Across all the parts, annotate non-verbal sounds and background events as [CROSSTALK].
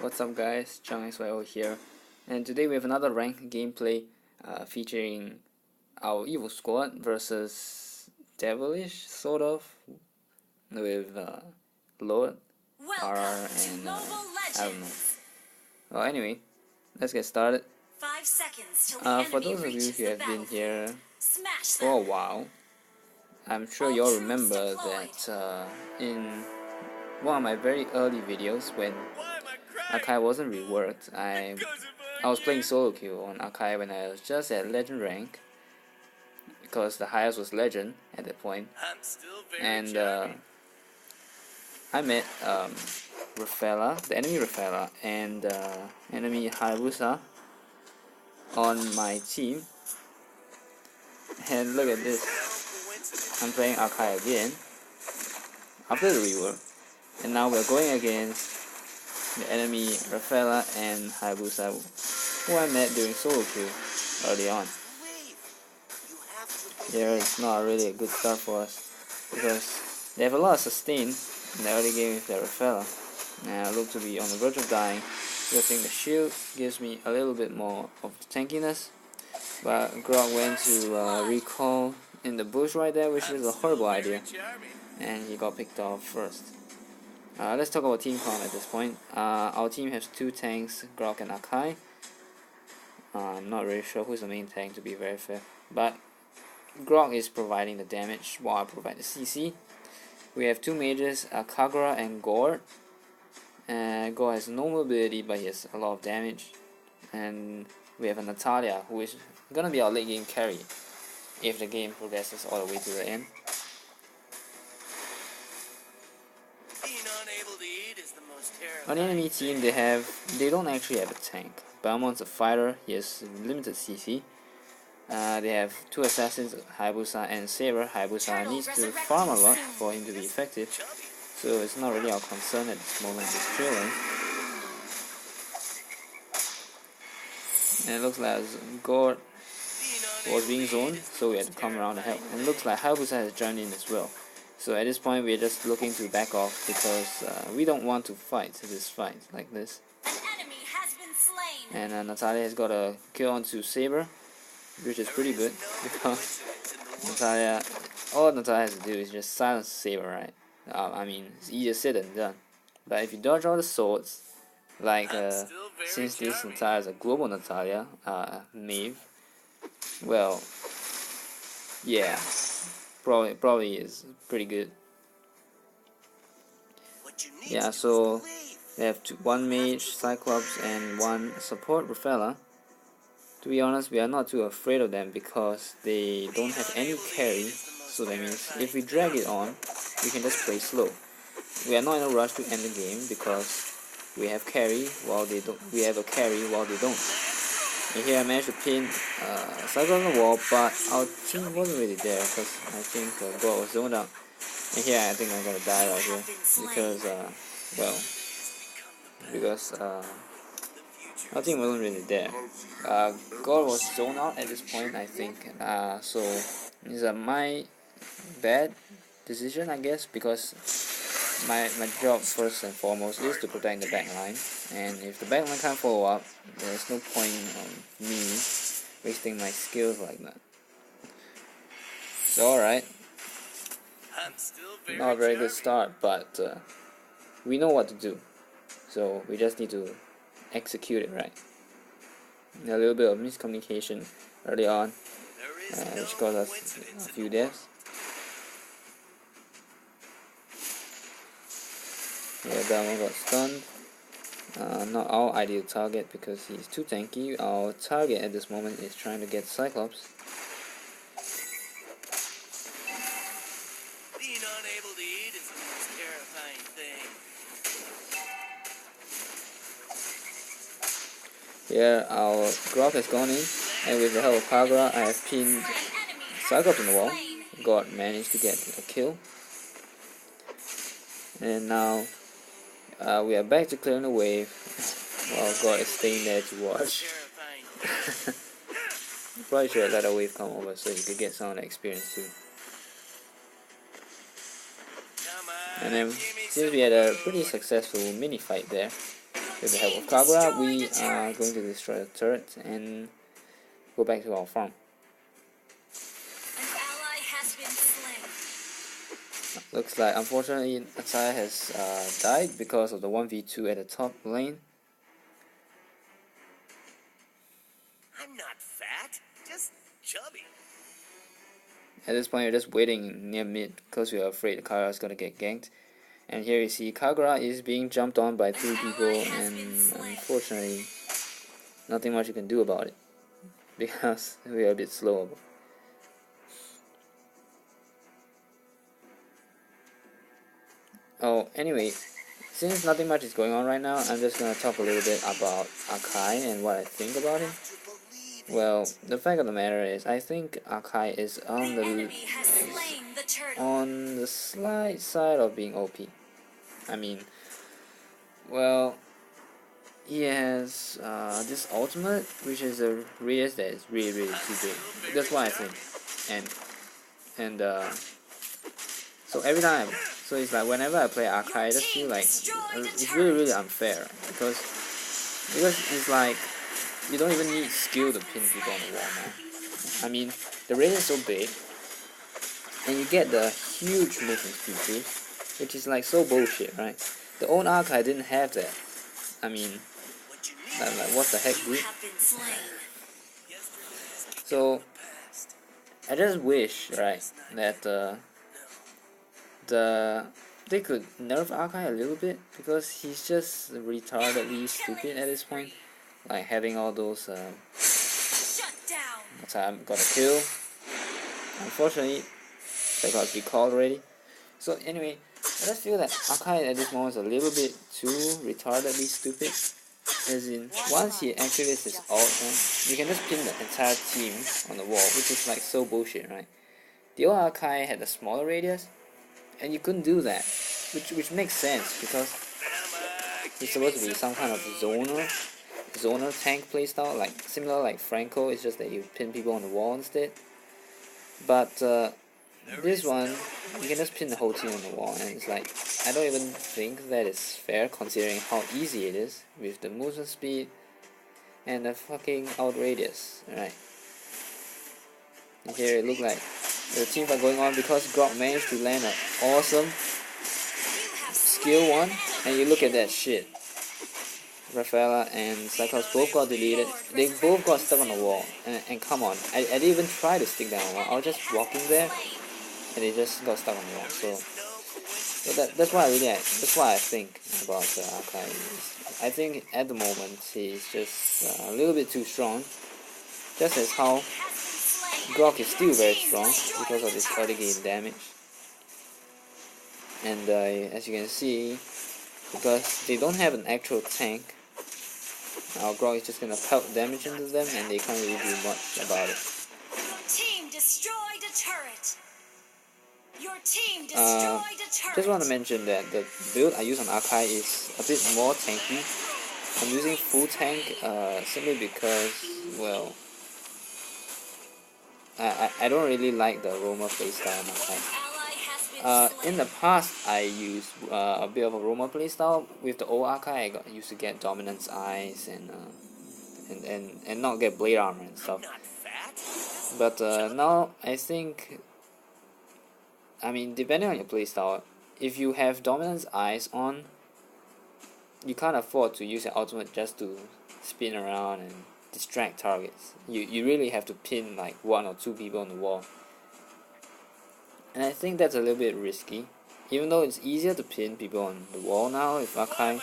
What's up guys, ᴢღ낳here, and today we have another ranked gameplay featuring our evil squad versus Devilish, sort of, with Lord, RR, and I don't know. Well, anyway, let's get started. 5 seconds till the For those of you who have been here for a while, I'm sure you all remember that in one of my very early videos when Akai wasn't reworked, I was playing solo queue on Akai when I was just at legend rank, because the highest was legend at that point, and I met Rafaela, the enemy Rafaela, and enemy Hayabusa on my team, and look at this, I'm playing Akai again after the rework, and now we're going against the enemy Rafaela and Hayabusa, who I met during solo queue early on. Yeah, it's not really a good start for us because they have a lot of sustain in the early game with their Rafaela, and I look to be on the verge of dying. I think the shield gives me a little bit more of tankiness, but ᴢՂ went to recall in the bush right there, which is a horrible idea, and he got picked off first. Let's talk about team comp at this point. Our team has 2 tanks, ᴢغ and Akai. I'm not really sure who's the main tank, to be very fair, but ᴢغ is providing the damage while I provide the CC. We have 2 mages, Kagura and Gord. Gord has no mobility, but he has a lot of damage. And we have a Natalia, who is gonna be our late game carry if the game progresses all the way to the end. On the enemy team, they don't actually have a tank. Balmont's a fighter, he has limited CC. They have 2 assassins, Hayabusa and Saber. Hayabusa needs to farm a lot for him to be effective, so it's not really our concern at this moment, he's trailing. And it looks like Gord was being zoned, so we had to come around and help. And it looks like Hayabusa has joined in as well. So at this point we're just looking to back off because we don't want to fight this fight like this. An enemy has been slain. And Natalia has got a kill onto Saber, which is pretty good because all Natalia has to do is just silence Saber, right? I mean, it's easier said than done. But if you dodge all the swords, like since this Natalia is a global Natalia, Maeve, well, yeah, probably is pretty good. Yeah, so they have 1 mage, Cyclops, and 1 support, Rafaela. To be honest, we are not too afraid of them because they don't have any carry, so that means if we drag it on, we can just play slow. We are not in a rush to end the game because we have carry while they don't. We have a carry while they don't. And here I managed to pin Cyclops on the wall, but our team wasn't really there because I think Gord was zoned out. And here I think I'm gonna die right here because our team wasn't really there. Gord was zoned out at this point, I think. So it's my bad decision, I guess, because my job first and foremost is to protect the backline, and if the backline can't follow up, there's no point in me wasting my skills like that. So alright, not a very good start, but we know what to do, so we just need to execute it right. A little bit of miscommunication early on, which caused us a few deaths. Yeah, Balmont got stunned. Not our ideal target because he's too tanky. Our target at this moment is trying to get Cyclops. Being unable to eat is the most terrifying thing. Here, our ᴢغ has gone in, and with the help of Kagura, I have pinned Cyclops on the wall. Gord managed to get a kill. And now we are back to clearing the wave while Gord is staying there to watch. Probably should have let a wave come over so he could get some of the experience too. And then, since we had a pretty successful mini fight there, with the help of Kagura, we are going to destroy the turret and go back to our farm. An ally has been slain. Looks like unfortunately Akai has died because of the 1v2 at the top lane. I'm not fat, just chubby. At this point, you're just waiting near mid because you're afraid Kagura is gonna get ganked. And here you see Kagura is being jumped on by 2 people, and unfortunately, nothing much you can do about it because we are a bit slow. Oh, anyway, since nothing much is going on right now, I'm just gonna talk a little bit about Akai and what I think about him. Well, the fact of the matter is, I think Akai is on the slight side of being OP. I mean, well, he has this ultimate, which is a radius that is really too big. That's what I think. And so every time, so it's like whenever I play Akai, I just feel like it's really unfair because it's like you don't even need skill to pin people on the wall now. I mean, the radius is so big, and you get the huge movement speed too, which is like so bullshit, right? The old Akai didn't have that. I mean, like what the heck, dude? So I just wish, right, that they could nerf Akai a little bit because he's just retardedly stupid at this point. Like having all those got a kill. Unfortunately, that got recalled already. So anyway, I just feel that Akai at this moment is a little bit too retardedly stupid. As in, once he activates his ult, right, you can just pin the entire team on the wall, which is like so bullshit, right? The old Akai had a smaller radius, and you couldn't do that, which makes sense because he's supposed to be some kind of zoner tank playstyle, like similar like Franco. It's just that you pin people on the wall instead. But this one, you can just pin the whole team on the wall, and it's like I don't even think that is fair considering how easy it is with the movement speed and the fucking out radius, right? And here it looks like the team are going on because Grok managed to land an awesome skill one, and you look at that shit. Rafaela and Cyclops both got deleted. They both got stuck on the wall. And come on, I didn't even try to stick down on the wall. I was just walking there, and they just got stuck on the wall. So that's why that's why I think about Akai. I think at the moment he's just a little bit too strong. Just as how Grok is still very strong because of his early game damage. And as you can see, because they don't have an actual tank, our Grok is just gonna pelt damage into them, and they can't really do much about it. Just want to mention that the build I use on Akai is a bit more tanky. I'm using full tank simply because, well, I don't really like the Roma playstyle on Akai. In the past, I used a bit of a Roma playstyle. With the old Akai, I used to get Dominance Eyes and not get Blade Armor and stuff. But now, I think, I mean, depending on your playstyle, if you have Dominance Eyes on, you can't afford to use your ultimate just to spin around and distract targets. You really have to pin like 1 or 2 people on the wall. And I think that's a little bit risky. Even though it's easier to pin people on the wall now with Akai,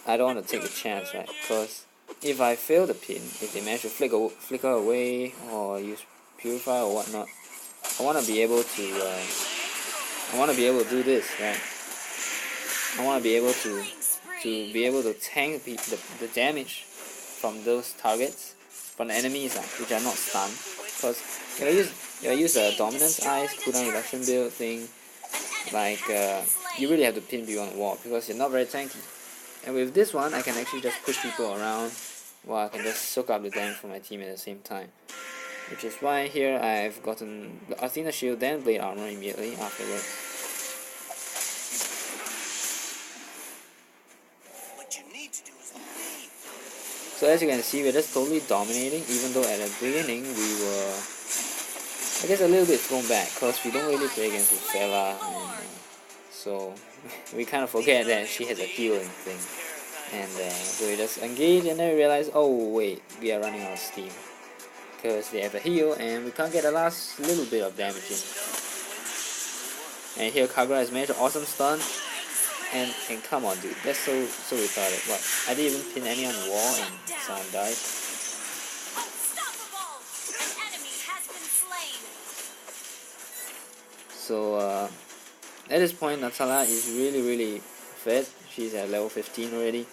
I don't want to take the chance, right? Because if I fail the pin, if they manage to flicker away or use Petrify or whatnot, I want to be able to do this, right? I want to be able to tank the damage from those targets, from the enemies which are not stunned. Because if I use the Dominance Eyes cooldown reduction build thing, like you really have to pin people on the wall because you're not very tanky. And with this one, I can actually just push people around while I can just soak up the damage from my team at the same time. Which is why here I've gotten the Athena shield, then Blade Armor immediately afterwards. So as you can see, we're just totally dominating, even though at the beginning we were, I guess, a little bit thrown back, because we don't really play against ᴢᴏ, and so we kind of forget that she has a healing thing. And so we just engage, and then we realize, oh wait, we are running out of steam, because they have a heal, and we can't get the last little bit of damage in. And here Kagura has managed an awesome stun, and come on dude, that's so retarded. What? I didn't even pin any on the wall, and someone died. Unstoppable! An enemy has been slain. So at this point, Natala is really fed. She's at level 15 already,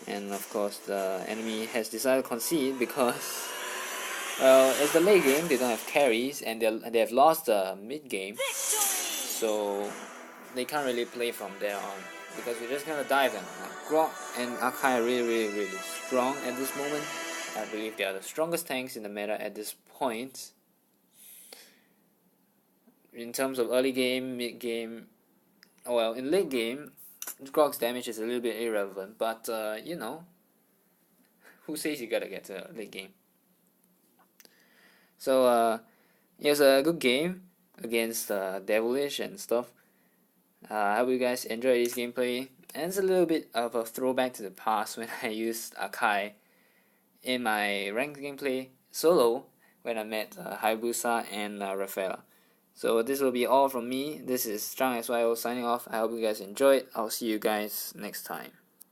and of course the enemy has decided to concede because, well, it's the late game, they don't have carries, and they have lost the mid game, so they can't really play from there on, because we're just gonna dive them. Grok and Akai are really strong at this moment. I believe they are the strongest tanks in the meta at this point. In terms of early game, mid game, well, in late game, Grok's damage is a little bit irrelevant, but you know, who says you gotta get to late game? So it was a good game against Devilish and stuff. I hope you guys enjoyed this gameplay, and it's a little bit of a throwback to the past when I used Akai in my ranked gameplay solo when I met Hayabusa and ᴢᴏ. So this will be all from me. This is ᴢღ [SILENCE] إxyᴏ signing off. I hope you guys enjoyed. I'll see you guys next time.